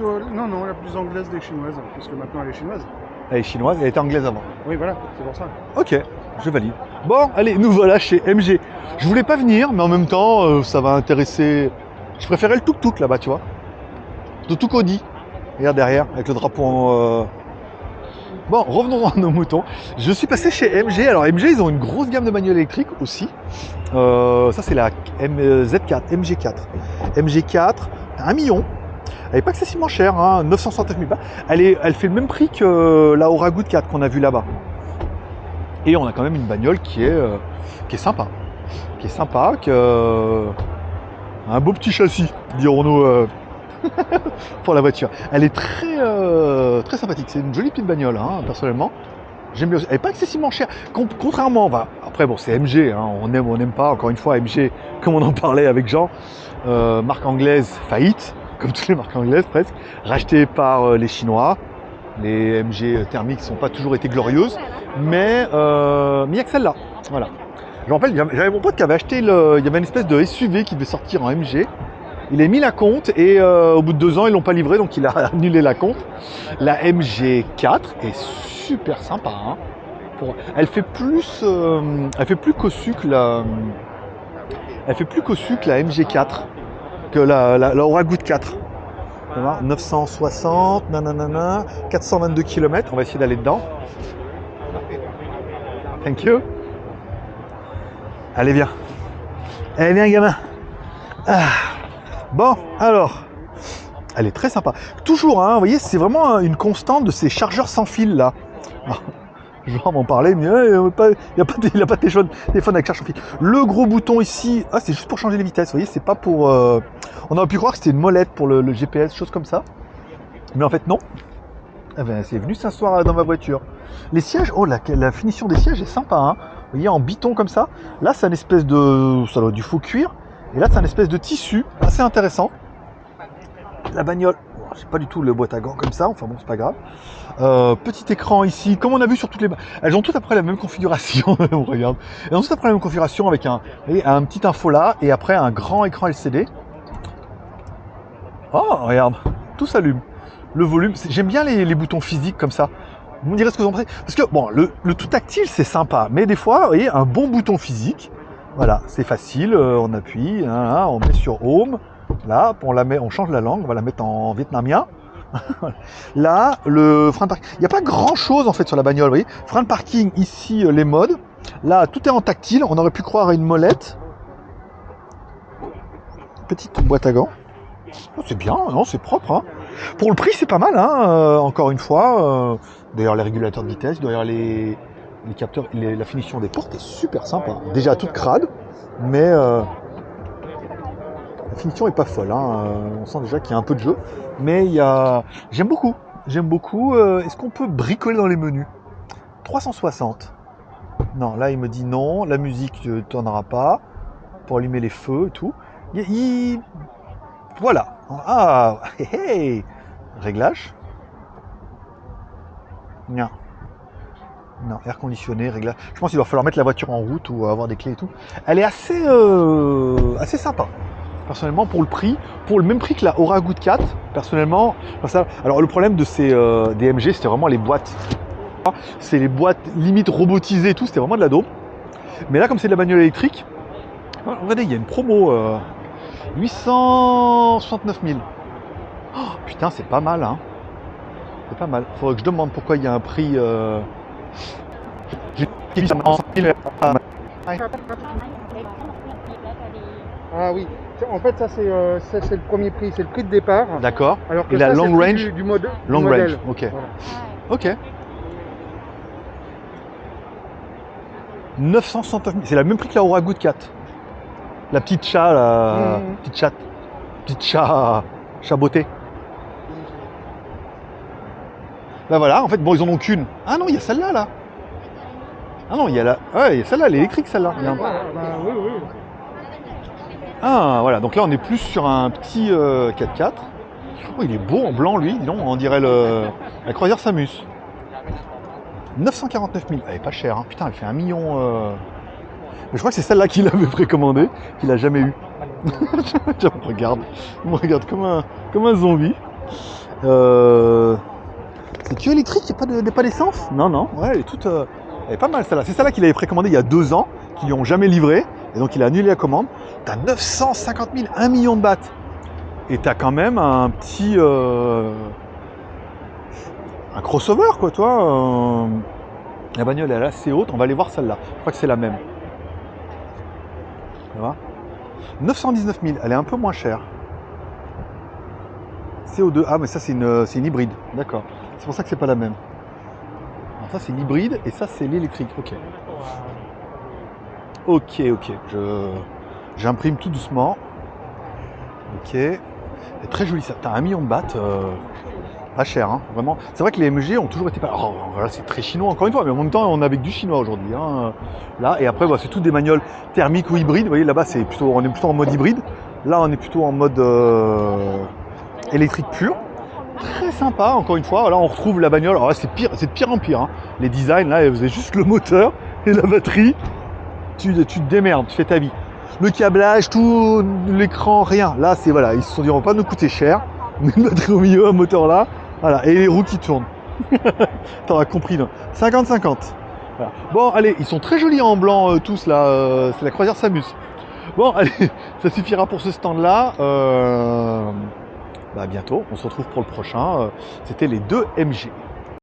Non, non, la plus anglaise des chinoises, puisque maintenant elle est chinoise. Elle est chinoise, elle était anglaise avant. Oui, voilà, c'est pour ça. Ok, je valide. Bon, allez, nous voilà chez MG. Je voulais pas venir, mais en même temps, ça va intéresser... Je préférais le tuk-tuk là-bas, tu vois. Le tuk Audi. Regarde derrière, avec le drapeau en... Bon, revenons à nos moutons. Je suis passé chez MG. Alors MG, ils ont une grosse gamme de bagnoles électriques aussi. Ça, c'est la Z4, MG4. MG4, 1 million. Elle n'est pas excessivement chère, hein, 969 000 balles. Elle fait le même prix que la Aura Good 4 qu'on a vue là-bas. Et on a quand même une bagnole qui est sympa. Qui est sympa, un beau petit châssis, dirons-nous, pour la voiture. Elle est très sympathique. C'est une jolie petite bagnole, hein, personnellement. J'aime bien. Elle n'est pas excessivement chère. Contrairement, après bon, c'est MG, hein, on aime ou on n'aime pas. Encore une fois, MG, comme on en parlait avec Jean, marque anglaise faillite, comme toutes les marques anglaises presque, rachetée par les Chinois. Les MG thermiques n'ont pas toujours été glorieuses, mais il n'y a que celle-là. Voilà. Je me rappelle, j'avais mon pote qui avait acheté, il y avait une espèce de SUV qui devait sortir en MG. Il a mis la compte et au bout de 2 ans, ils l'ont pas livré, donc il a annulé la compte. La MG4 est super sympa. Hein. Elle fait plus cossu que la MG4, que la Aura Good 4. 960, nanana, 422 km. On va essayer d'aller dedans. Thank you. Allez, viens. Allez, viens, gamin. Ah. Bon, alors. Elle est très sympa. Toujours, hein, vous voyez, c'est vraiment une constante de ces chargeurs sans fil, là. Je vais m'en parler, mais il n'y a pas de téléphone avec charge sans fil. Le gros bouton ici, c'est juste pour changer les vitesses, vous voyez, c'est pas pour... On aurait pu croire que c'était une molette pour le GPS, chose comme ça. Mais en fait, non. Eh ben, c'est venu s'asseoir dans ma voiture. Les sièges, la finition des sièges est sympa, hein. Vous voyez, en biton comme ça. Là, c'est une espèce de... ça doit être du faux cuir. Et là, c'est une espèce de tissu assez intéressant. La bagnole, c'est pas du tout le boîte à gants comme ça, enfin bon, c'est pas grave. Petit écran ici, comme on a vu sur toutes les... Elles ont toutes après la même configuration, on regarde. Elles ont toutes après la même configuration avec un petit info là, et après un grand écran LCD. Oh, regarde, tout s'allume. Le volume, j'aime bien les boutons physiques comme ça. Vous me direz ce que vous en pensez. Parce que, bon, le tout tactile, c'est sympa, mais des fois, vous voyez, un bon bouton physique, voilà, c'est facile, on appuie, hein, on met sur Home. Là, on change la langue, on va la mettre en vietnamien. Là, le frein de parking. Il n'y a pas grand chose en fait sur la bagnole, vous voyez. Frein de parking, ici, les modes. Là, tout est en tactile, on aurait pu croire à une molette. Petite boîte à gants. Oh, c'est bien, non, c'est propre. Hein. Pour le prix, c'est pas mal, hein, encore une fois. D'ailleurs, les régulateurs de vitesse, d'ailleurs, les capteurs, la finition des portes est super sympa. Déjà toute crade, mais... la finition est pas folle, hein. On sent déjà qu'il y a un peu de jeu, mais j'aime beaucoup. Est-ce qu'on peut bricoler dans les menus? 360. Non, là il me dit non. La musique, tu n'en auras pas pour allumer les feux et tout. Voilà. Ah, hey. Réglage. Non. Non, air conditionné, réglage. Je pense qu'il va falloir mettre la voiture en route ou avoir des clés et tout. Elle est assez sympa. Personnellement, pour le prix, pour le même prix que la Aura Good 4, personnellement, alors le problème de ces DMG, c'était vraiment les boîtes. C'est les boîtes limite robotisées et tout, c'était vraiment de la daube. Mais là, comme c'est de la bagnole électrique, regardez, il y a une promo, 869 000. Oh, putain, c'est pas mal, hein. C'est pas mal. Faudrait que je demande pourquoi il y a un prix... Ah oui, en fait ça c'est le premier prix, c'est le prix de départ. D'accord. Alors que et ça, la c'est long le prix range du modèle. Long range, ok. Voilà. Ok. 969 000, c'est le même prix que la Aura Good 4. La petite chat, la petite chat beauté. Ben voilà, en fait, bon, ils en ont qu'une. Ah non, il y a celle-là, là. Ah non, il y a il y a celle-là, elle est électrique, celle-là. Oui, oui. Ah, voilà, donc là, on est plus sur un petit 4x4. Oh, il est beau en blanc, lui, dis donc, on dirait la croisière Samus. 949 000, elle est pas chère, hein. Putain, elle fait 1 million... Mais je crois que c'est celle-là qu'il avait précommandée, qu'il a jamais eu. Il me regarde comme un zombie. C'est que électrique, il n'y a pas d'essence? Non, non, ouais, elle est toute... elle est pas mal celle-là. C'est celle-là qu'il avait précommandé il y a 2 ans, qu'ils lui ont jamais livré, et donc il a annulé la commande. T'as 950 000, 1 million de bahts. Et t'as quand même un petit... un crossover, quoi, toi. La bagnole, elle est assez haute, on va aller voir celle-là. Je crois que c'est la même. Tu vois, 919 000, elle est un peu moins chère. CO2, ah mais ça c'est une hybride, d'accord. C'est pour ça que c'est pas la même. Alors ça c'est l'hybride et ça c'est l'électrique, ok. Ok, j'imprime tout doucement. Ok. C'est très joli ça, t'as 1 million de bahts, pas cher, hein, vraiment. C'est vrai que les MG ont toujours été pas... Oh, voilà, c'est très chinois encore une fois, mais en même temps on est avec du chinois aujourd'hui. Hein. Là, et après bah, c'est toutes des bagnoles thermiques ou hybrides. Vous voyez là-bas on est plutôt en mode hybride. Là on est plutôt en mode électrique pur. Très sympa, encore une fois. Là, on retrouve la bagnole. Alors là, c'est de pire en pire. Hein. Les designs, là, vous avez juste le moteur et la batterie. Tu te démerdes, tu fais ta vie. Le câblage, tout, l'écran, rien. Là, c'est voilà, ils se sont dit, on va pas nous coûter cher. On met une batterie au milieu, un moteur là. Voilà, et les roues qui tournent. T'auras compris, non 50-50. Voilà. Bon, allez, ils sont très jolis en blanc, tous là. C'est la croisière Samus. Bon, allez, ça suffira pour ce stand-là. Bah, à bientôt, on se retrouve pour le prochain. C'était les 2 MG.